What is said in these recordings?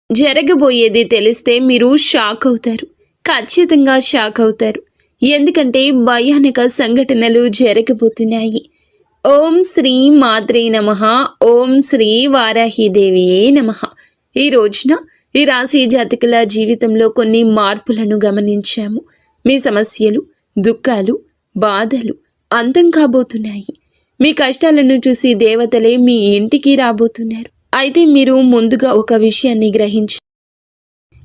జరగబోయేది తెలిస్తే మీరు షాక్ అవుతారు. ఖచ్చితంగా షాక్ అవుతారు. ఎందుకంటే భయానక సంఘటనలు జరగబోతున్నాయి. ఓం శ్రీ మాత్రే నమః. ఓం శ్రీ వారాహిదేవియే నమః. ఈ రోజున ఈ రాశి జాతకుల జీవితంలో కొన్ని మార్పులను గమనించాము. మీ సమస్యలు, దుఃఖాలు, బాధలు అంతం కాబోతున్నాయి. మీ కష్టాలను చూసి దేవతలే మీ ఇంటికి రాబోతున్నారు. అయితే మీరు ముందుగా ఒక విషయాన్ని గ్రహించి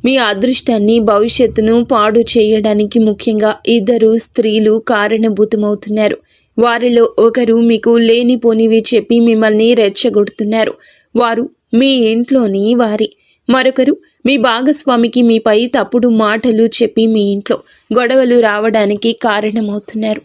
మీ అదృష్టాన్ని, భవిష్యత్తును పాడు చేయడానికి ముఖ్యంగా ఇద్దరు స్త్రీలు కారణభూతమవుతున్నారు. వారిలో ఒకరు మీకు లేనిపోనివి చెప్పి మిమ్మల్ని రెచ్చగొడుతున్నారు. వారు మీ ఇంట్లోని వారి. మరొకరు మీ భాగస్వామికి మీపై తప్పుడు మాటలు చెప్పి మీ ఇంట్లో గొడవలు రావడానికి కారణమవుతున్నారు.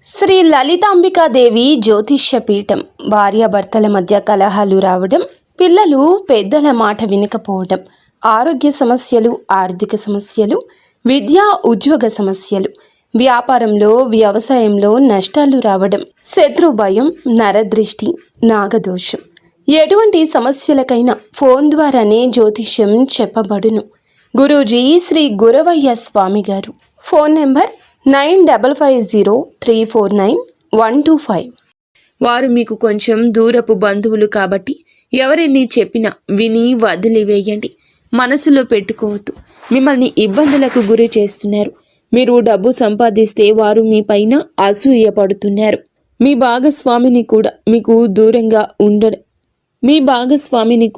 శ్రీ లలితాంబికాదేవి జ్యోతిష్య పీఠం. భార్యాభర్తల మధ్య కలహాలు రావడం, పిల్లలు పెద్దల మాట వినకపోవడం, ఆరోగ్య సమస్యలు, ఆర్థిక సమస్యలు, విద్యా ఉద్యోగ సమస్యలు, వ్యాపారంలో, వ్యవసాయంలో నష్టాలు రావడం, శత్రు భయం, నరదృష్టి, నాగదోషం, ఎటువంటి సమస్యలకైనా ఫోన్ ద్వారానే జ్యోతిష్యం చెప్పబడును. గురూజీ శ్రీ గురవయ్య స్వామి గారు. Phone number 9503499125. వారు మీకు కొంచెం దూరపు బంధువులు కాబట్టి ఎవరిని చెప్పినా విని వదిలివేయండి. మనసులో పెట్టుకోవద్దు. మిమ్మల్ని ఇబ్బందులకు గురి చేస్తున్నారు. మీరు డబ్బు సంపాదిస్తే వారు మీ పైన అసూయ పడుతున్నారు. మీ భాగస్వామిని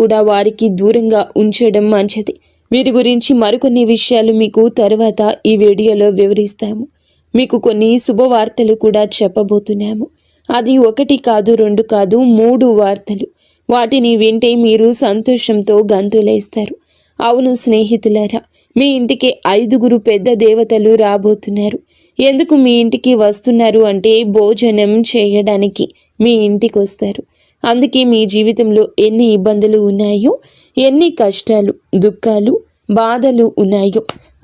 కూడా వారికి దూరంగా ఉంచడం మంచిది. వీరి గురించి మరికొన్ని విషయాలు మీకు తర్వాత ఈ వీడియోలో వివరిస్తాము. మీకు కొన్ని శుభవార్తలు కూడా చెప్పబోతున్నాము. అది 1 కాదు, 2 కాదు, 3 వార్తలు. వాటిని వింటే మీరు సంతోషంతో గంతులేస్తారు. అవును స్నేహితులారా, మీ ఇంటికి 5 పెద్ద దేవతలు రాబోతున్నారు. ఎందుకు మీ ఇంటికి వస్తున్నారు అంటే భోజనం చేయడానికి మీ ఇంటికి వస్తారు. అందుకే మీ జీవితంలో ఎన్ని ఇబ్బందులు ఉన్నాయో, ఎన్ని కష్టాలు, దుఃఖాలు, బాధలు ఉన్నాయో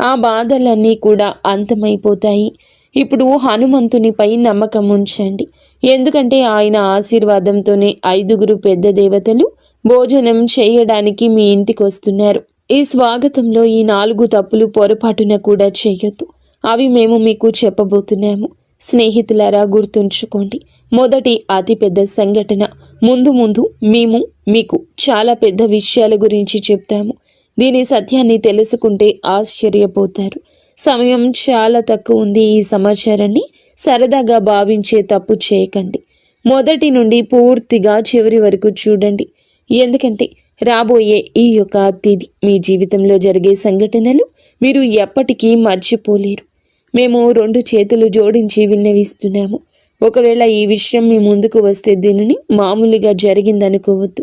ఆ బాధలన్నీ కూడా అంతమైపోతాయి. ఇప్పుడు హనుమంతునిపై నమ్మకం ఉంచండి. ఎందుకంటే ఆయన ఆశీర్వాదంతోనే 5 పెద్ద దేవతలు భోజనం చేయడానికి మీ ఇంటికి వస్తున్నారు. ఈ స్వాగతంలో ఈ 4 తప్పులు పొరపాటున కూడా చేయొద్దు. అవి మేము మీకు చెప్పబోతున్నాము. స్నేహితులారా, గుర్తుంచుకోండి. మొదటి అతిపెద్ద సంఘటన. ముందు మేము మీకు చాలా పెద్ద విషయాల గురించి చెప్తాము. దీని సత్యాన్ని తెలుసుకుంటే ఆశ్చర్యపోతారు. సమయం చాలా తక్కువ ఉంది. ఈ సమాచారాన్ని సరదాగా భావించే తప్పు చేయకండి. మొదటి నుండి పూర్తిగా చివరి వరకు చూడండి. ఎందుకంటే రాబోయే ఈ యొక్క తిథి మీ జీవితంలో జరిగే సంఘటనలు మీరు ఎప్పటికీ మర్చిపోలేరు. మేము 2 చేతులు జోడించి విన్నవిస్తున్నాము. ఒకవేళ ఈ విషయం మీ ముందుకు వస్తే దీనిని మామూలుగా జరిగిందనుకోవద్దు.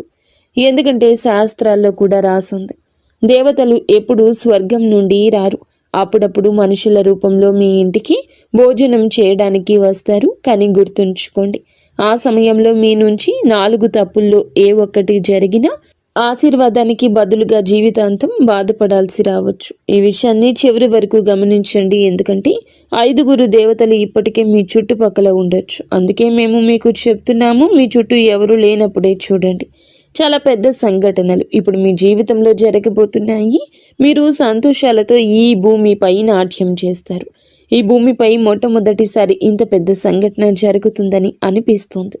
ఎందుకంటే శాస్త్రాల్లో కూడా రాసుంది, దేవతలు ఎప్పుడూ స్వర్గం నుండి రారు. అప్పుడప్పుడు మనుషుల రూపంలో మీ ఇంటికి భోజనం చేయడానికి వస్తారు. కానీ గుర్తుంచుకోండి, ఆ సమయంలో మీ నుంచి 4 తప్పుల్లో ఏ ఒక్కటి జరిగినా ఆశీర్వాదానికి బదులుగా జీవితాంతం బాధపడాల్సి రావచ్చు. ఈ విషయాన్ని చివరి వరకు గమనించండి. ఎందుకంటే 5 దేవతలు ఇప్పటికే మీ చుట్టుపక్కల ఉండొచ్చు. అందుకే మేము మీకు చెప్తున్నాము. మీ చుట్టూ ఎవరు లేనప్పుడే చూడండి. చాలా పెద్ద సంఘటనలు ఇప్పుడు మీ జీవితంలో జరగబోతున్నాయి. మీరు సంతోషాలతో ఈ భూమిపై నాట్యం చేస్తారు. ఈ భూమిపై మొట్టమొదటిసారి ఇంత పెద్ద సంఘటన జరుగుతుందని అనిపిస్తుంది.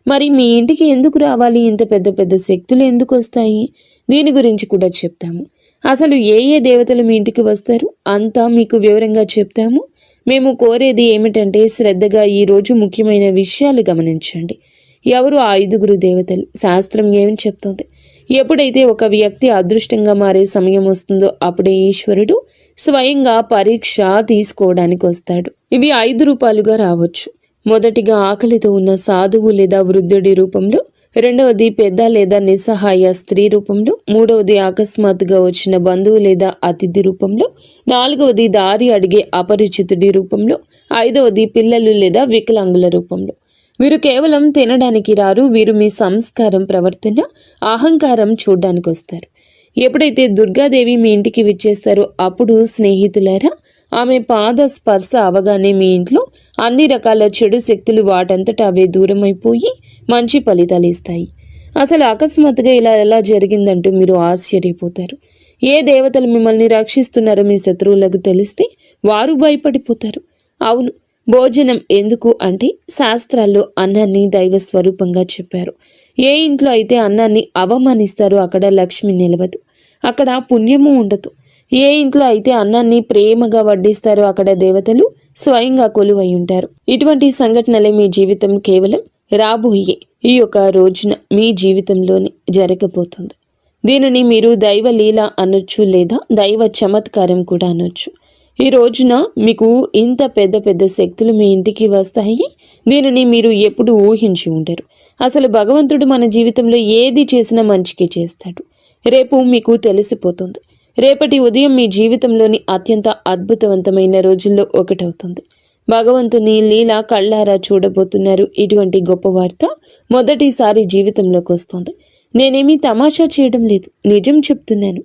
మరి మీ ఇంటికి ఎందుకు రావాలి? ఇంత పెద్ద పెద్ద శక్తులు ఎందుకు వస్తాయి? దీని గురించి కూడా చెప్తాము. అసలు ఏ దేవతలు మీ ఇంటికి వస్తారు అంతా మీకు వివరంగా చెప్తాము. మేము కోరేది ఏమిటంటే శ్రద్ధగా ఈరోజు ముఖ్యమైన విషయాలు గమనించండి. ఎవరు ఆ 5 దేవతలు? శాస్త్రం ఏమి చెప్తుంది? ఎప్పుడైతే ఒక వ్యక్తి అదృష్టంగా మారే సమయం వస్తుందో అప్పుడే ఈశ్వరుడు స్వయంగా పరీక్ష తీసుకోవడానికి వస్తాడు. ఇవి 5 రూపాలుగా రావచ్చు. మొదటిగా ఆకలితో ఉన్న సాధువు లేదా వృద్ధుడి రూపంలో, రెండవది పెద్ద లేదా నిస్సహాయ స్త్రీ రూపంలో, మూడవది అకస్మాత్తుగా వచ్చిన బంధువు లేదా అతిథి రూపంలో, 4వది దారి అడిగే అపరిచితుడి రూపంలో, 5వది పిల్లలు లేదా వికలాంగుల రూపంలో. వీరు కేవలం తినడానికి రారు. వీరు మీ సంస్కారం, ప్రవర్తన, అహంకారం చూడ్డానికి వస్తారు. ఎప్పుడైతే దుర్గాదేవి మీ ఇంటికి విచ్చేస్తారో అప్పుడు స్నేహితులారా, ఆమె పాద స్పర్శ అవగానే మీ ఇంట్లో అన్ని రకాల చెడు శక్తులు వాటంతటా అవే దూరమైపోయి మంచి ఫలితాలు ఇస్తాయి. అసలు అకస్మాత్తుగా ఇలా ఎలా జరిగిందంటూ మీరు ఆశ్చర్యపోతారు. ఏ దేవతలు మిమ్మల్ని రక్షిస్తున్నారో మీ శత్రువులకు తెలిస్తే వారు భయపడిపోతారు. అవును, భోజనం ఎందుకు అంటే శాస్త్రాల్లో అన్నాన్ని దైవ స్వరూపంగా చెప్పారు. ఏ ఇంట్లో అయితే అన్నాన్ని అవమానిస్తారో అక్కడ లక్ష్మి నిలవదు, అక్కడ పుణ్యము ఉండదు. ఏ ఇంట్లో అయితే అన్నాన్ని ప్రేమగా వడ్డిస్తారో అక్కడ దేవతలు స్వయంగా కొలువై ఉంటారు. ఇటువంటి సంఘటనలే మీ జీవితం కేవలం రాబోయే ఈ యొక్క రోజున మీ జీవితంలోనే జరగబోతుంది. దీనిని మీరు దైవ లీల అనొచ్చు, లేదా దైవ చమత్కారం కూడా అనొచ్చు. ఈ రోజున మీకు ఇంత పెద్ద పెద్ద శక్తులు మీ ఇంటికి వస్తాయి. దీనిని మీరు ఎప్పుడు ఊహించి ఉంటారు. అసలు భగవంతుడు మన జీవితంలో ఏది చేసినా మంచికి చేస్తాడు. రేపు మీకు తెలిసిపోతుంది. రేపటి ఉదయం మీ జీవితంలోని అత్యంత అద్భుతవంతమైన రోజుల్లో ఒకటవుతుంది. భగవంతుని లీల కళ్ళారా చూడబోతున్నారు. ఇటువంటి గొప్ప వార్త మొదటిసారి జీవితంలోకి వస్తుంది. నేనేమీ తమాషా చేయడం లేదు, నిజం చెప్తున్నాను.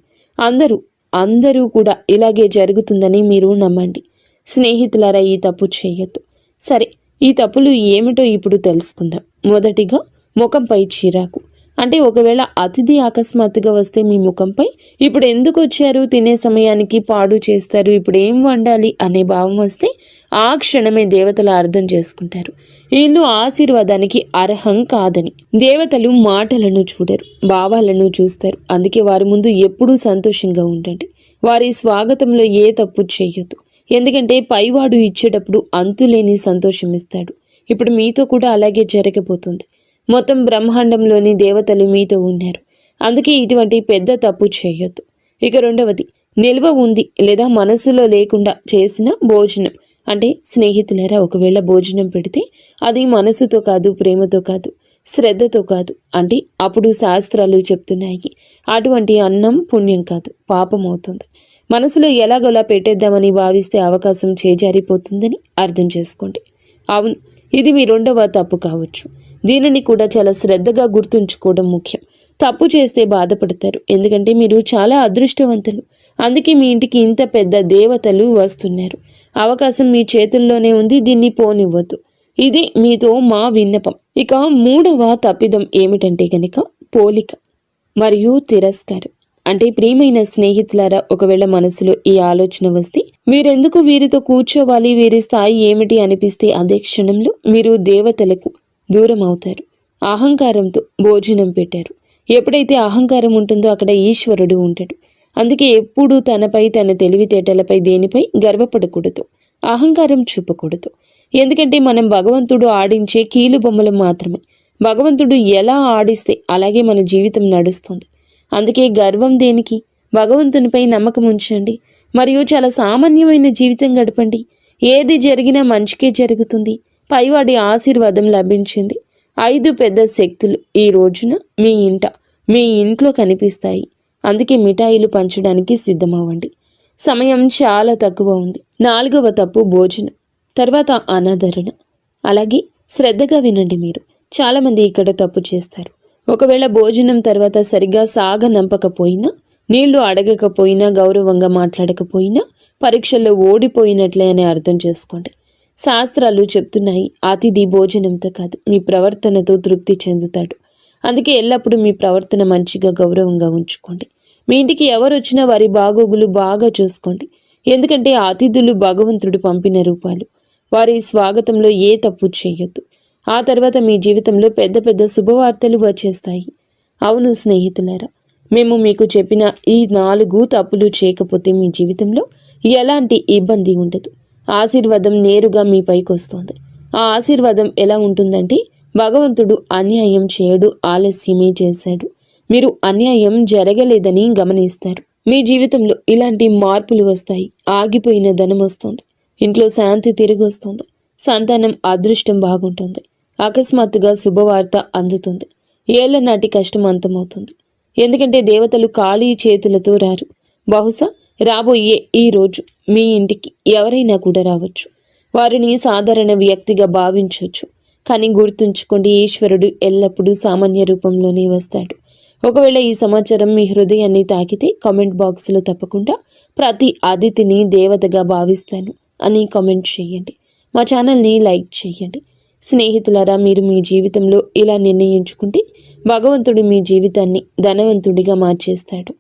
అందరూ కూడా ఇలాగే జరుగుతుందని మీరు నమ్మండి. స్నేహితులారా, ఈ తప్పు చేయొద్దు. సరే, ఈ తప్పులు ఏమిటో ఇప్పుడు తెలుసుకుందాం. మొదటిగా, ముఖంపై చిరాకు. అంటే ఒకవేళ అతిథి అకస్మాత్తుగా వస్తే మీ ముఖంపై ఇప్పుడు ఎందుకు వచ్చారు, తినే సమయానికి పాడు చేస్తారు, ఇప్పుడు ఏం వండాలి అనే భావం వస్తే ఆ క్షణమే దేవతలు అర్థం చేసుకుంటారు వీళ్ళు ఆశీర్వాదానికి అర్హం కాదని. దేవతలు మాటలను చూడరు, భావాలను చూస్తారు. అందుకే వారి ముందు ఎప్పుడూ సంతోషంగా ఉండండి. వారి స్వాగతంలో ఏ తప్పు చేయొద్దు. ఎందుకంటే పైవాడు ఇచ్చేటప్పుడు అంతులేని సంతోషం ఇస్తాడు. ఇప్పుడు మీతో కూడా అలాగే జరగబోతుంది. మొత్తం బ్రహ్మాండంలోని దేవతలు మీతో ఉన్నారు. అందుకే ఇటువంటి పెద్ద తప్పు చేయొద్దు. ఇక రెండవది, నిల్వ ఉంది లేదా మనసులో లేకుండా చేసిన భోజనం. అంటే స్నేహితులారా, ఒకవేళ భోజనం పెడితే అది మనసుతో కాదు, ప్రేమతో కాదు, శ్రద్ధతో కాదు అంటే అప్పుడు శాస్త్రాలు చెప్తున్నాయి అటువంటి అన్నం పుణ్యం కాదు, పాపం అవుతుంది. మనసులో ఎలాగోలా పెట్టేద్దామని భావిస్తే అవకాశం చేజారిపోతుందని అర్థం చేసుకోండి. అవును, ఇది మీ రెండవ తప్పు కావచ్చు. దీనిని కూడా చాలా శ్రద్ధగా గుర్తుంచుకోవడం ముఖ్యం. తప్పు చేస్తే బాధపడతారు, ఎందుకంటే మీరు చాలా అదృష్టవంతులు. అందుకే మీ ఇంటికి ఇంత పెద్ద దేవతలు వస్తున్నారు. అవకాశం మీ చేతుల్లోనే ఉంది, దీన్ని పోనివ్వద్దు. ఇది మీతో మా విన్నపం. ఇక మూడవ తప్పిదం ఏమిటంటే గనక పోలిక మరియు తిరస్కారం. అంటే ప్రియమైన స్నేహితులారా, ఒకవేళ మనసులో ఈ ఆలోచన వస్తే మీరెందుకు వీరితో కూర్చోవాలి, వీరి స్థాయి ఏమిటి అనిపిస్తే అదే క్షణంలో మీరు దేవతలకు దూరం అవుతారు. అహంకారంతో భోజనం పెట్టారు. ఎప్పుడైతే అహంకారం ఉంటుందో అక్కడ ఈశ్వరుడు ఉంటాడు. అందుకే ఎప్పుడూ తనపై, తన తెలివితేటలపై, దేనిపై గర్వపడకూడదు, అహంకారం చూపకూడదు. ఎందుకంటే మనం భగవంతుడు ఆడించే కీలు బొమ్మలు మాత్రమే. భగవంతుడు ఎలా ఆడిస్తే అలాగే మన జీవితం నడుస్తుంది. అందుకే గర్వం దేనికి? భగవంతునిపై నమ్మకం ఉంచండి. మరియు చాలా సామాన్యమైన జీవితం గడపండి. ఏది జరిగినా మంచికే జరుగుతుంది. పైవాడి ఆశీర్వాదం లభించింది. 5 పెద్ద శక్తులు ఈ రోజున మీ ఇంట్లో కనిపిస్తాయి. అందుకే మిఠాయిలు పంచడానికి సిద్ధమవ్వండి. సమయం చాలా తక్కువ ఉంది. 4వ తప్పు భోజనం, తర్వాత అనాదరణ. అలాగే శ్రద్ధగా వినండి. మీరు చాలామంది ఇక్కడ తప్పు చేస్తారు. ఒకవేళ భోజనం తర్వాత సరిగ్గా సాగనంపకపోయినా, నీళ్లు అడగకపోయినా, గౌరవంగా మాట్లాడకపోయినా పరీక్షల్లో ఓడిపోయినట్లే అని అర్థం చేసుకోండి. శాస్త్రాలు చెప్తున్నాయి అతిథి భోజనంతో కాదు మీ ప్రవర్తనతో తృప్తి చెందుతాడు. అందుకే ఎల్లప్పుడూ మీ ప్రవర్తన మంచిగా, గౌరవంగా ఉంచుకోండి. మీ ఇంటికి ఎవరు వచ్చినా వారి బాగోగులు బాగా చూసుకోండి. ఎందుకంటే అతిథులు భగవంతుడు పంపిన రూపాలు. వారి స్వాగతంలో ఏ తప్పు చేయొద్దు. ఆ తర్వాత మీ జీవితంలో పెద్ద పెద్ద శుభవార్తలు వచ్చేస్తాయి. అవును స్నేహితులారా, మేము మీకు చెప్పిన ఈ 4 తప్పులు చేయకపోతే మీ జీవితంలో ఎలాంటి ఇబ్బంది ఉండదు. ఆశీర్వాదం నేరుగా మీ పైకి వస్తుంది. ఆ ఆశీర్వాదం ఎలా ఉంటుందంటే, భగవంతుడు అన్యాయం చేయడు, ఆలస్యమే చేశాడు. మీరు అన్యాయం జరగలేదని గమనిస్తారు. మీ జీవితంలో ఇలాంటి మార్పులు వస్తాయి. ఆగిపోయిన ధనం వస్తుంది. ఇంట్లో శాంతి తిరిగి వస్తుంది. సంతానం అదృష్టం బాగుంటుంది. అకస్మాత్తుగా శుభవార్త అందుతుంది. ఏళ్ల నాటి కష్టం అంతమవుతుంది. ఎందుకంటే దేవతలు ఖాళీ చేతులతో రారు. బహుశా రాబోయే ఈ రోజు మీ ఇంటికి ఎవరైనా కూడా రావచ్చు. వారిని సాధారణ వ్యక్తిగా భావించవచ్చు. కానీ గుర్తుంచుకోండి, ఈశ్వరుడు ఎల్లప్పుడూ సామాన్య రూపంలోనే వస్తాడు. ఒకవేళ ఈ సమాచారం మీ హృదయాన్ని తాకితే కామెంట్ బాక్స్లో తప్పకుండా ప్రతి అతిథిని దేవతగా భావిస్తాను అని కామెంట్ చేయండి. మా ఛానల్ని లైక్ చేయండి. స్నేహితులారా, మీరు మీ జీవితంలో ఇలా నిర్ణయించుకుంటే భగవంతుడు మీ జీవితాన్ని ధనవంతుడిగా మార్చేస్తాడు.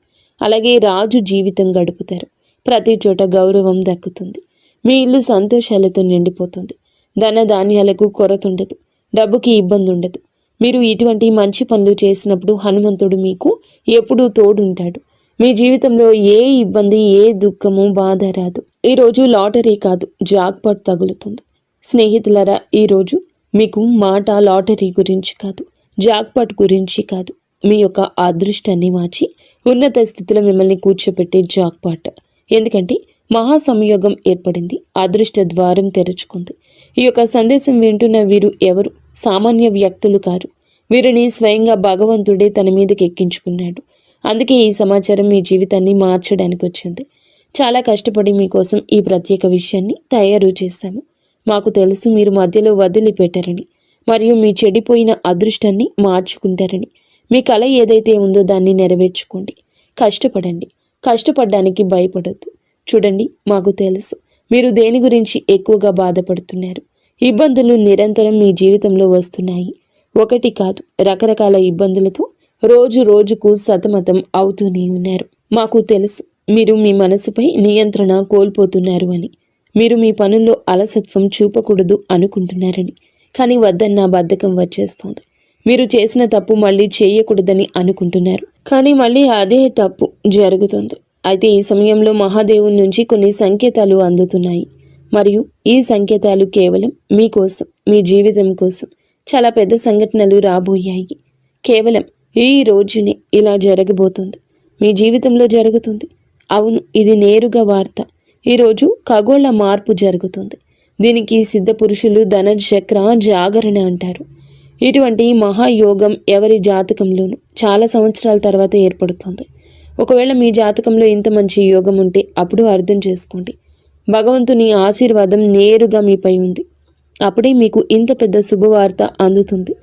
అలాగే రాజు జీవితం గడుపుతారు. ప్రతి చోట గౌరవం దక్కుతుంది. మీ ఇల్లు సంతోషాలతో నిండిపోతుంది. ధన ధాన్యాలకు కొరత ఉండదు. డబ్బుకి ఇబ్బంది ఉండదు. మీరు ఇటువంటి మంచి పనులు చేసినప్పుడు హనుమంతుడు మీకు ఎప్పుడూ తోడుంటాడు. మీ జీవితంలో ఏ ఇబ్బంది, ఏ దుఃఖము, బాధ రాదు. ఈరోజు లాటరీ కాదు, జాక్పాట్ తగులుతుంది. స్నేహితులారా, ఈరోజు మీకు మాట లాటరీ గురించి కాదు, జాక్పాట్ గురించి కాదు, మీ యొక్క అదృష్టాన్ని మార్చి ఉన్నత స్థితిలో మిమ్మల్ని కూర్చోపెట్టే జాక్పాట్. ఎందుకంటే మహా సంయోగం ఏర్పడింది. అదృష్ట ద్వారం తెరుచుకుంది. ఈ యొక్క సందేశం వింటున్న వీరు ఎవరు సామాన్య వ్యక్తులు కారు. వీరిని స్వయంగా భగవంతుడే తన మీదకి ఎక్కించుకున్నాడు. అందుకే ఈ సమాచారం మీ జీవితాన్ని మార్చడానికి వచ్చింది. చాలా కష్టపడి మీకోసం ఈ ప్రత్యేక విషయాన్ని తయారు చేశాము. మాకు తెలుసు మీరు మధ్యలో వదిలిపెట్టారని, మరియు మీ చెడిపోయిన అదృష్టాన్ని మార్చుకుంటారని. మీ కళ ఏదైతే ఉందో దాన్ని నెరవేర్చుకోండి. కష్టపడండి. కష్టపడడానికి భయపడొద్దు. చూడండి, మాకు తెలుసు మీరు దేని గురించి ఎక్కువగా బాధపడుతున్నారు. ఇబ్బందులు నిరంతరం మీ జీవితంలో వస్తున్నాయి. ఒకటి కాదు, రకరకాల ఇబ్బందులతో రోజు రోజుకు సతమతం అవుతూనే ఉన్నారు. మాకు తెలుసు మీరు మీ మనసుపై నియంత్రణ కోల్పోతున్నారు అని. మీరు మీ పనుల్లో అలసత్వం చూపకూడదు అనుకుంటున్నారని. కానీ వద్దన్న బద్ధకం వచ్చేస్తోంది. మీరు చేసిన తప్పు మళ్ళీ చేయకూడదని అనుకుంటున్నారు. కానీ మళ్ళీ అదే తప్పు జరుగుతుంది. అయితే ఈ సమయంలో మహాదేవుని నుంచి కొన్ని సంకేతాలు అందుతున్నాయి. మరియు ఈ సంకేతాలు కేవలం మీకోసం, మీ జీవితం కోసం. చాలా పెద్ద సంఘటనలు రాబోయాయి. కేవలం ఈ రోజునే ఇలా జరగబోతుంది. మీ జీవితంలో జరుగుతుంది. అవును, ఇది నేరుగా వార్త. ఈరోజు ఖగోళ మార్పు జరుగుతుంది. దీనికి సిద్ధ పురుషులు ధనచక్ర జాగరణ అంటారు. ఇటువంటి మహాయోగం ఎవరి జాతకంలోనూ చాలా సంవత్సరాల తర్వాత ఏర్పడుతుంది. ఒకవేళ మీ జాతకంలో ఇంత మంచి యోగం ఉంటే అప్పుడు అర్థం చేసుకోండి, భగవంతుని ఆశీర్వాదం నేరుగా మీపై ఉంది. అప్పుడే మీకు ఇంత పెద్ద శుభవార్త అందుతుంది.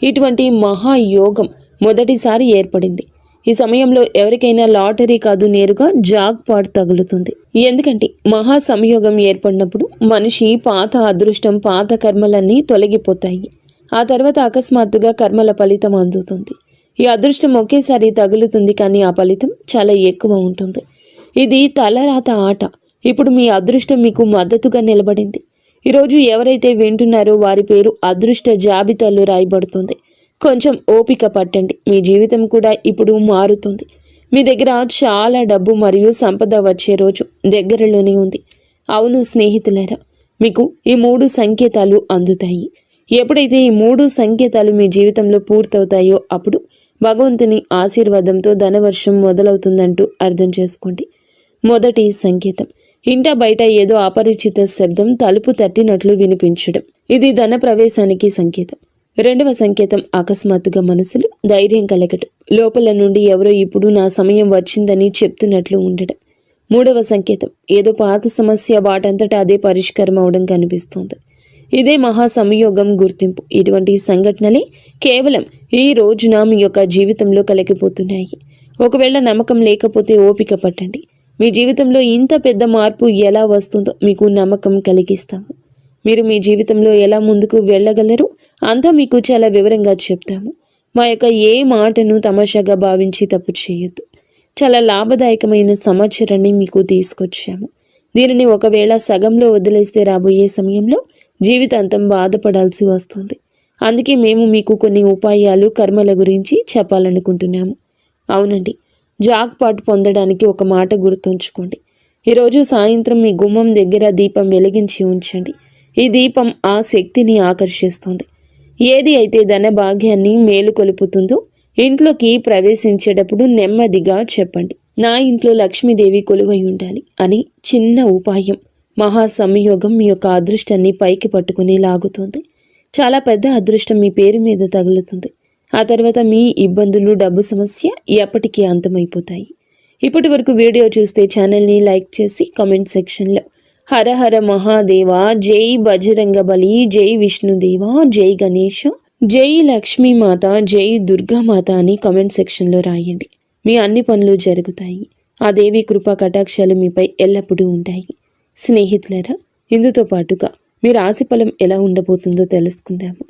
ఇటువంటి మహాయోగం మొదటిసారి ఏర్పడింది. ఈ సమయంలో ఎవరికైనా లాటరీ కాదు, నేరుగా జాక్పాట్ తగులుతుంది. ఎందుకంటే మహా సంయోగం ఏర్పడినప్పుడు మనిషి పాత అదృష్టం, పాత కర్మలన్నీ తొలగిపోతాయి. ఆ తర్వాత అకస్మాత్తుగా కర్మల ఫలితం అందుతుంది. ఈ అదృష్టం ఒకేసారి తగులుతుంది, కానీ ఆ ఫలితం చాలా ఎక్కువ ఉంటుంది. ఇది తలరాత ఆట. ఇప్పుడు మీ అదృష్టం మీకు మద్దతుగా నిలబడింది. ఈరోజు ఎవరైతే వింటున్నారో వారి పేరు అదృష్ట జాబితాలో రాయబడుతుంది. కొంచెం ఓపిక పట్టండి. మీ జీవితం కూడా ఇప్పుడు మారుతుంది. మీ దగ్గర చాలా డబ్బు మరియు సంపద వచ్చే రోజు దగ్గరలోనే ఉంది. అవును స్నేహితులారా, మీకు ఈ 3 సంకేతాలు అందుతాయి. ఎప్పుడైతే ఈ 3 సంకేతాలు మీ జీవితంలో పూర్తవుతాయో అప్పుడు భగవంతుని ఆశీర్వాదంతో ధనవర్షం మొదలవుతుందంటూ అర్థం చేసుకోండి. మొదటి సంకేతం, ఇంట బయట ఏదో అపరిచిత శబ్దం తలుపు తట్టినట్లు వినిపించడం. ఇది ధన ప్రవేశానికి సంకేతం. రెండవ సంకేతం, అకస్మాత్తుగా మనసులో ధైర్యం కలగటం. లోపల నుండి ఎవరో ఇప్పుడు నా సమయం వచ్చిందని చెప్తున్నట్లు ఉండటం. మూడవ సంకేతం, ఏదో పాత సమస్య వాటంతటా అదే పరిష్కారం అవడం కనిపిస్తుంది. ఇదే మహా సంయోగం గుర్తింపు. ఇటువంటి సంఘటనలే కేవలం ఈ రోజున మీ యొక్క జీవితంలో కలిగిపోతున్నాయి. ఒకవేళ నమ్మకం లేకపోతే ఓపిక పట్టండి. మీ జీవితంలో ఇంత పెద్ద మార్పు ఎలా వస్తుందో మీకు నమ్మకం కలిగిస్తాము. మీరు మీ జీవితంలో ఎలా ముందుకు వెళ్ళగలరు అంతా మీకు చాలా వివరంగా చెప్తాము. మా యొక్క ఏ మాటను తమాషాగా భావించి తప్పు చేయొద్దు. చాలా లాభదాయకమైన సమాచారాన్ని మీకు తీసుకొచ్చాము. దీనిని ఒకవేళ సగంలో వదిలేస్తే రాబోయే సమయంలో జీవితాంతం బాధపడాల్సి వస్తుంది. అందుకే మేము మీకు కొన్ని ఉపాయాలు, కర్మల గురించి చెప్పాలనుకుంటున్నాము. అవునండి, జాక్పాట్ పొందడానికి ఒక మాట గుర్తుంచుకోండి. ఈరోజు సాయంత్రం మీ గుమ్మం దగ్గర దీపం వెలిగించి ఉంచండి. ఈ దీపం ఆ శక్తిని ఆకర్షిస్తుంది. ఏది అయితే ధన భాగ్యాన్ని మేలుకొలుపుతుందో ఇంట్లోకి ప్రవేశించేటప్పుడు నెమ్మదిగా చెప్పండి, నా ఇంట్లో లక్ష్మీదేవి కొలువై ఉండాలి అని. చిన్న ఉపాయం మహా సంయోగం మీ యొక్క అదృష్టాన్ని పైకి పట్టుకుని లాగుతుంది. చాలా పెద్ద అదృష్టం మీ పేరు మీద తగులుతుంది. ఆ తర్వాత మీ ఇబ్బందులు, డబ్బు సమస్య ఎప్పటికీ అంతమైపోతాయి. ఇప్పటి వరకు వీడియో చూస్తే ఛానల్ని లైక్ చేసి కామెంట్ సెక్షన్లో హర హర మహాదేవ, జై బజరంగబలి, జై విష్ణుదేవ, జై గణేష, జై లక్ష్మీమాత, జై దుర్గామాత అని కామెంట్ సెక్షన్లో రాయండి. మీ అన్ని పనులు జరుగుతాయి. ఆ దేవి కృపా కటాక్షాలు మీపై ఎల్లప్పుడూ ఉంటాయి. స్నేహితులారా, ఇందుతో పాటుగా మీ రాశి ఫలం ఎలా ఉండబోతుందో తెలుసుకుందాము.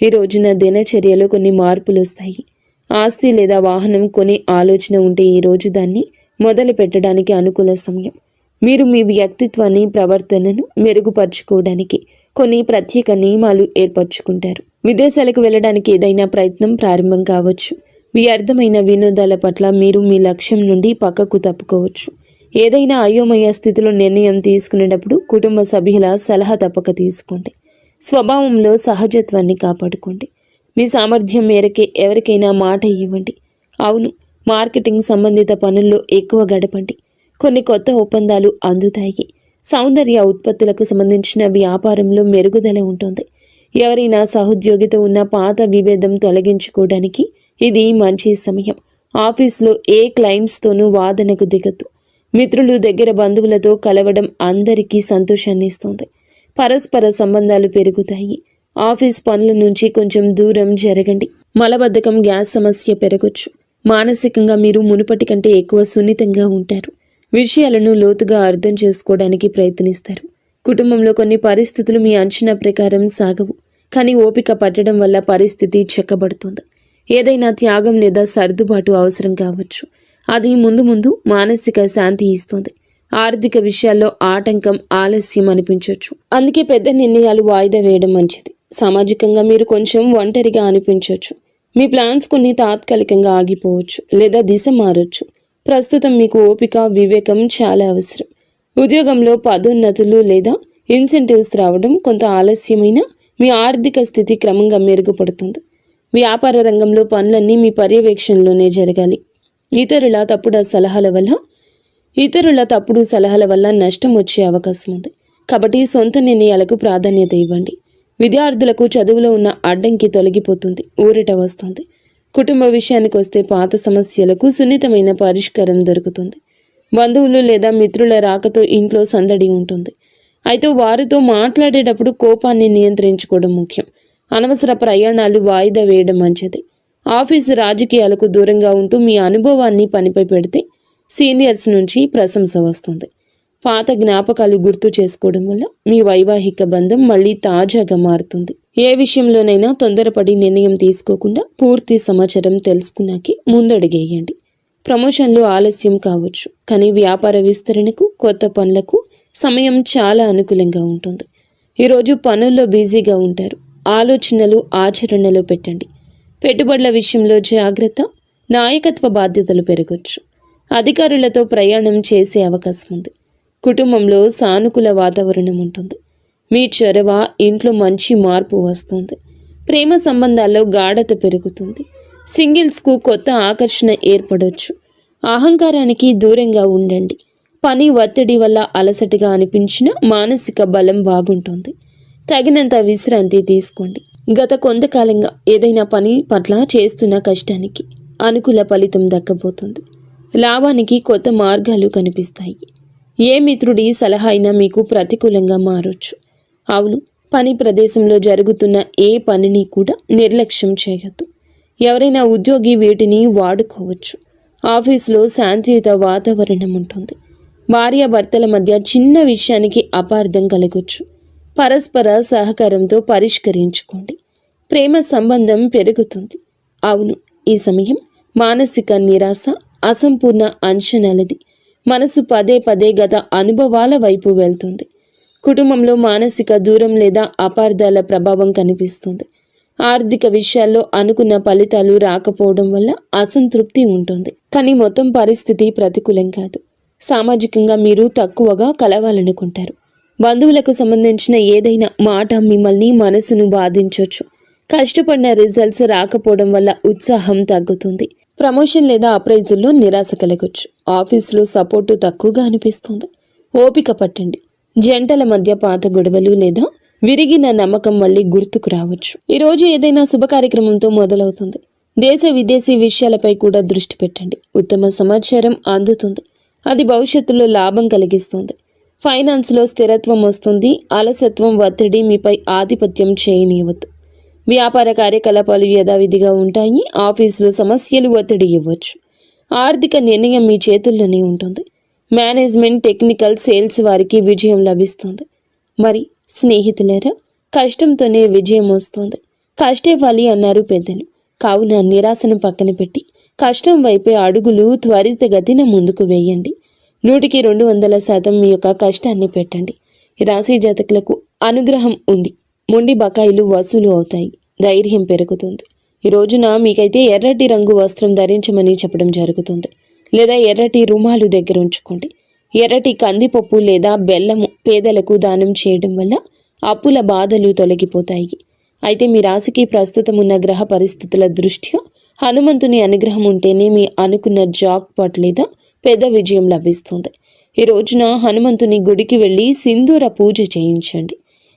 ఈ రోజున దినచర్యలో కొన్ని మార్పులు వస్తాయి. ఆస్తి లేదా వాహనం కొనే ఆలోచన ఉంటే ఈరోజు దాన్ని మొదలు పెట్టడానికి అనుకూల సమయం. మీరు మీ వ్యక్తిత్వాన్ని, ప్రవర్తనను మెరుగుపరుచుకోవడానికి కొన్ని ప్రత్యేక నియమాలు ఏర్పరచుకుంటారు. విదేశాలకు వెళ్ళడానికి ఏదైనా ప్రయత్నం ప్రారంభం కావచ్చు. వ్యర్థమైన వినోదాల పట్ల మీరు మీ లక్ష్యం నుండి పక్కకు తప్పుకోవచ్చు. ఏదైనా అయోమయ స్థితిలో నిర్ణయం తీసుకునేటప్పుడు కుటుంబ సభ్యుల సలహా తప్పక తీసుకోండి. స్వభావంలో సహజత్వాన్ని కాపాడుకోండి. మీ సామర్థ్యం మేరకే ఎవరికైనా మాట ఇవ్వండి. అవును, మార్కెటింగ్ సంబంధిత పనుల్లో ఎక్కువ గడపండి. కొన్ని కొత్త ఒప్పందాలు అందుతాయి. సౌందర్య ఉత్పత్తులకు సంబంధించిన వ్యాపారంలో మెరుగుదల ఉంటుంది. ఎవరైనా సహోద్యోగితో ఉన్న పాత విభేదం తొలగించుకోవడానికి ఇది మంచి సమయం. ఆఫీస్లో ఏ క్లయింట్స్తోనూ వాదనకు దిగద్దు. మిత్రులు, దగ్గర బంధువులతో కలవడం అందరికీ సంతోషాన్ని ఇస్తుంది. పరస్పర సంబంధాలు పెరుగుతాయి. ఆఫీస్ పనుల నుంచి కొంచెం దూరం జరగండి. మలబద్ధకం, గ్యాస్ సమస్య పెరగొచ్చు. మానసికంగా మీరు మునుపటి కంటే ఎక్కువ సున్నితంగా ఉంటారు. విషయాలను లోతుగా అర్థం చేసుకోవడానికి ప్రయత్నిస్తారు. కుటుంబంలో కొన్ని పరిస్థితులు మీ అంచనా ప్రకారం సాగవు, కానీ ఓపిక పట్టడం వల్ల పరిస్థితి చెక్కబడుతుంది. ఏదైనా త్యాగం లేదా సర్దుబాటు అవసరం కావచ్చు. అది ముందు ముందు మానసిక శాంతి ఇస్తుంది. ఆర్థిక విషయాల్లో ఆటంకం, ఆలస్యం అనిపించవచ్చు. అందుకే పెద్ద నిర్ణయాలు వాయిదా వేయడం మంచిది. సామాజికంగా మీరు కొంచెం ఒంటరిగా అనిపించవచ్చు. మీ ప్లాన్స్ కొన్ని తాత్కాలికంగా ఆగిపోవచ్చు లేదా దిశ మారొచ్చు. ప్రస్తుతం మీకు ఓపిక, వివేకం చాలా అవసరం. ఉద్యోగంలో పదోన్నతులు లేదా ఇన్సెంటివ్స్ రావడం కొంత ఆలస్యమైన మీ ఆర్థిక స్థితి క్రమంగా మెరుగుపడుతుంది. వ్యాపార రంగంలో పనులన్నీ మీ పర్యవేక్షణలోనే జరగాలి. ఇతరుల తప్పుడు సలహాల వల్ల నష్టం వచ్చే అవకాశం ఉంది. కాబట్టి సొంత నిర్ణయాలకు ప్రాధాన్యత ఇవ్వండి. విద్యార్థులకు చదువులో ఉన్న అడ్డంకి తొలగిపోతుంది, ఊరట వస్తుంది. కుటుంబ విషయానికి వస్తే పాత సమస్యలకు సున్నితమైన పరిష్కారం దొరుకుతుంది. బంధువులు లేదా మిత్రుల రాకతో ఇంట్లో సందడి ఉంటుంది. అయితే వారితో మాట్లాడేటప్పుడు కోపాన్ని నియంత్రించుకోవడం ముఖ్యం. అనవసర ప్రయాణాలు వాయిదా వేయడం మంచిది. ఆఫీసు రాజకీయాలకు దూరంగా ఉంటూ మీ అనుభవాన్ని పనిపై పెడితే సీనియర్స్ నుంచి ప్రశంస వస్తుంది. పాత జ్ఞాపకాలు గుర్తు చేసుకోవడం వల్ల మీ వైవాహిక బంధం మళ్ళీ తాజాగా మారుతుంది. ఏ విషయంలోనైనా తొందరపడి నిర్ణయం తీసుకోకుండా పూర్తి సమాచారం తెలుసుకున్నాకే ముందడుగేయండి. ప్రమోషన్లు ఆలస్యం కావచ్చు, కానీ వ్యాపార విస్తరణకు, కొత్త పనులకు సమయం చాలా అనుకూలంగా ఉంటుంది. ఈరోజు పనుల్లో బిజీగా ఉంటారు. ఆలోచనలు ఆచరణలో పెట్టండి. పెట్టుబడుల విషయంలో జాగ్రత్త. నాయకత్వ బాధ్యతలు పెరగొచ్చు. అధికారులతో ప్రయాణం చేసే అవకాశం ఉంది. కుటుంబంలో సానుకూల వాతావరణం ఉంటుంది. మీ చొరవ ఇంట్లో మంచి మార్పు వస్తుంది. ప్రేమ సంబంధాల్లో గాఢత పెరుగుతుంది. సింగిల్స్కు కొత్త ఆకర్షణ ఏర్పడవచ్చు. అహంకారానికి దూరంగా ఉండండి. పని ఒత్తిడి వల్ల అలసటగా అనిపించిన మానసిక బలం బాగుంటుంది. తగినంత విశ్రాంతి తీసుకోండి. గత కొంతకాలంగా ఏదైనా పని పట్ల చేస్తున్న కష్టానికి అనుకూల ఫలితం దక్కబోతుంది. లాభానికి కొత్త మార్గాలు కనిపిస్తాయి. ఏ మిత్రుడి సలహా అయినా మీకు ప్రతికూలంగా మారొచ్చు. అవును, పని ప్రదేశంలో జరుగుతున్న ఏ పనిని కూడా నిర్లక్ష్యం చేయొద్దు. ఎవరైనా ఉద్యోగి వీటిని వాడుకోవచ్చు. ఆఫీసులో శాంతియుత వాతావరణం ఉంటుంది. భార్యాభర్తల మధ్య చిన్న విషయానికి అపార్థం కలగొచ్చు. పరస్పర సహకారంతో పరిష్కరించుకోండి. ప్రేమ సంబంధం పెరుగుతుంది. అవును, ఈ సమయం మానసిక నిరాశ, అసంపూర్ణ అంచనాలది. మనసు పదే పదే గత అనుభవాల వైపు వెళ్తుంది. కుటుంబంలో మానసిక దూరం లేదా అపార్థాల ప్రభావం కనిపిస్తుంది. ఆర్థిక విషయాల్లో అనుకున్న ఫలితాలు రాకపోవడం వల్ల అసంతృప్తి ఉంటుంది. కానీ మొత్తం పరిస్థితి ప్రతికూలం కాదు. సామాజికంగా మీరు తక్కువగా కలవాలనుకుంటారు. బంధువులకు సంబంధించిన ఏదైనా మాట మిమ్మల్ని మనసును బాధించవచ్చు. కష్టపడిన రిజల్ట్స్ రాకపోవడం వల్ల ఉత్సాహం తగ్గుతుంది. ప్రమోషన్ లేదా అప్రైజుల్లో నిరాశ కలగొచ్చు. ఆఫీసులో సపోర్టు తక్కువగా అనిపిస్తుంది. ఓపిక పట్టండి. జంటల మధ్య పాత గొడవలు లేదా విరిగిన నమ్మకం మళ్ళీ గుర్తుకు రావచ్చు. ఈరోజు ఏదైనా శుభ కార్యక్రమంతో మొదలవుతుంది. దేశ విదేశీ విషయాలపై కూడా దృష్టి పెట్టండి. ఉత్తమ సమాచారం అందుతుంది. అది భవిష్యత్తులో లాభం కలిగిస్తుంది. ఫైనాన్స్లో స్థిరత్వం వస్తుంది. అలసత్వం, ఒత్తిడి మీపై ఆధిపత్యం చేయనివ్వద్దు. వ్యాపార కార్యకలాపాలు యథావిధిగా ఉంటాయి. ఆఫీసులో సమస్యలు ఒత్తిడి ఇవ్వచ్చు. ఆర్థిక నిర్ణయం మీ చేతుల్లోనే ఉంటుంది. మేనేజ్మెంట్, టెక్నికల్, సేల్స్ వారికి విజయం లభిస్తుంది. మరి స్నేహితులారా, కష్టంతోనే విజయం వస్తుంది. కష్టే ఫలి అన్నారు పెద్దలు. కావున నిరాశను పక్కన పెట్టి కష్టం వైపే అడుగులు త్వరితగతిన ముందుకు వేయండి. 100% మీ యొక్క కష్టాన్ని పెట్టండి. ఈ రాశి జాతకులకు అనుగ్రహం ఉంది. మొండి బకాయిలు వసూలు అవుతాయి. ధైర్యం పెరుగుతుంది. ఈ రోజున మీకైతే ఎర్రటి రంగు వస్త్రం ధరించమని చెప్పడం జరుగుతుంది. లేదా ఎర్రటి రుమాలు దగ్గర ఉంచుకోండి. ఎర్రటి కందిపప్పు లేదా బెల్లము పేదలకు దానం చేయడం వల్ల అప్పుల బాధలు తొలగిపోతాయి. అయితే మీ రాశికి ప్రస్తుతం ఉన్న గ్రహ పరిస్థితుల దృష్ట్యా హనుమంతుని అనుగ్రహం ఉంటేనే మీ అనుకున్న జాక్పాట్ లేదా పెద్ద విజయం లభిస్తుంది. ఈ రోజున హనుమంతుని గుడికి వెళ్ళి సింధూర పూజ చేయించండి.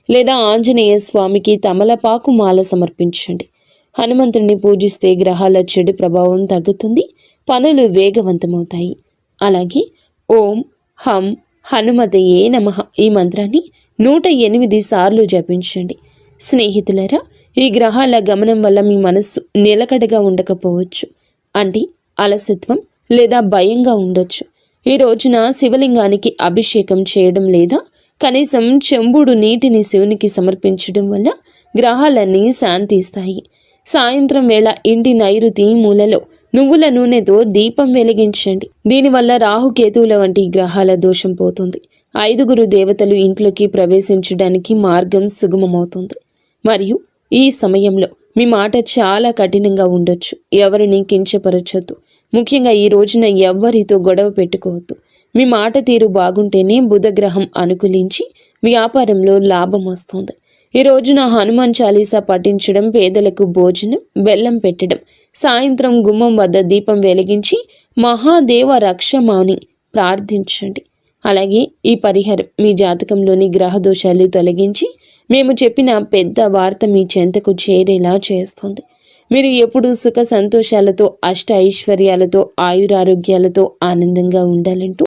లేదా ఆంజనేయ స్వామికి తమలపాకు మాల సమర్పించండి. హనుమంతుడిని పూజిస్తే గ్రహాల చెడు ప్రభావం తగ్గుతుంది. పనులు వేగవంతమవుతాయి. అలాగే ఓం హం హనుమతయే నమః ఈ మంత్రాన్ని 108 సార్లు జపించండి. స్నేహితులరా, ఈ గ్రహాల గమనం వల్ల మీ మనస్సు నిలకడగా ఉండకపోవచ్చు. అంటే అలసత్వం లేదా భయంగా ఉండొచ్చు. ఈ రోజున శివలింగానికి అభిషేకం చేయడం లేదా కనీసం చెంబుడు నీటిని శివునికి సమర్పించడం వల్ల గ్రహాలన్నీ శాంతిస్తాయి. సాయంత్రం వేళ ఇంటి నైరుతి మూలలో నువ్వుల నూనెతో దీపం వెలిగించండి. దీనివల్ల రాహుకేతువుల వంటి గ్రహాల దోషం పోతుంది. 5 దేవతలు ఇంట్లోకి ప్రవేశించడానికి మార్గం సుగమమవుతుంది. మరియు ఈ సమయంలో మీ మాట చాలా కఠినంగా ఉండొచ్చు. ఎవరిని కించపరచొద్దు. ముఖ్యంగా ఈ రోజున ఎవ్వరితో గొడవ పెట్టుకోవద్దు. మీ మాట తీరు బాగుంటేనే బుధగ్రహం అనుకూలించి వ్యాపారంలో లాభం వస్తుంది. ఈ రోజున హనుమాన్ చాలీసా పఠించడం, పేదలకు భోజనం, బెల్లం పెట్టడం, సాయంత్రం గుమ్మం వద్ద దీపం వెలిగించి మహాదేవ రక్షమాని ప్రార్థించండి. అలాగే ఈ పరిహారం మీ జాతకంలోని గ్రహ దోషాలు తొలగించి మేము చెప్పిన పెద్ద వార్త మీ చెంతకు చేరేలా చేస్తుంది. మీరు ఎప్పుడూ సుఖ సంతోషాలతో, అష్ట ఐశ్వర్యాలతో, ఆయురారోగ్యాలతో ఆనందంగా ఉండాలంటూ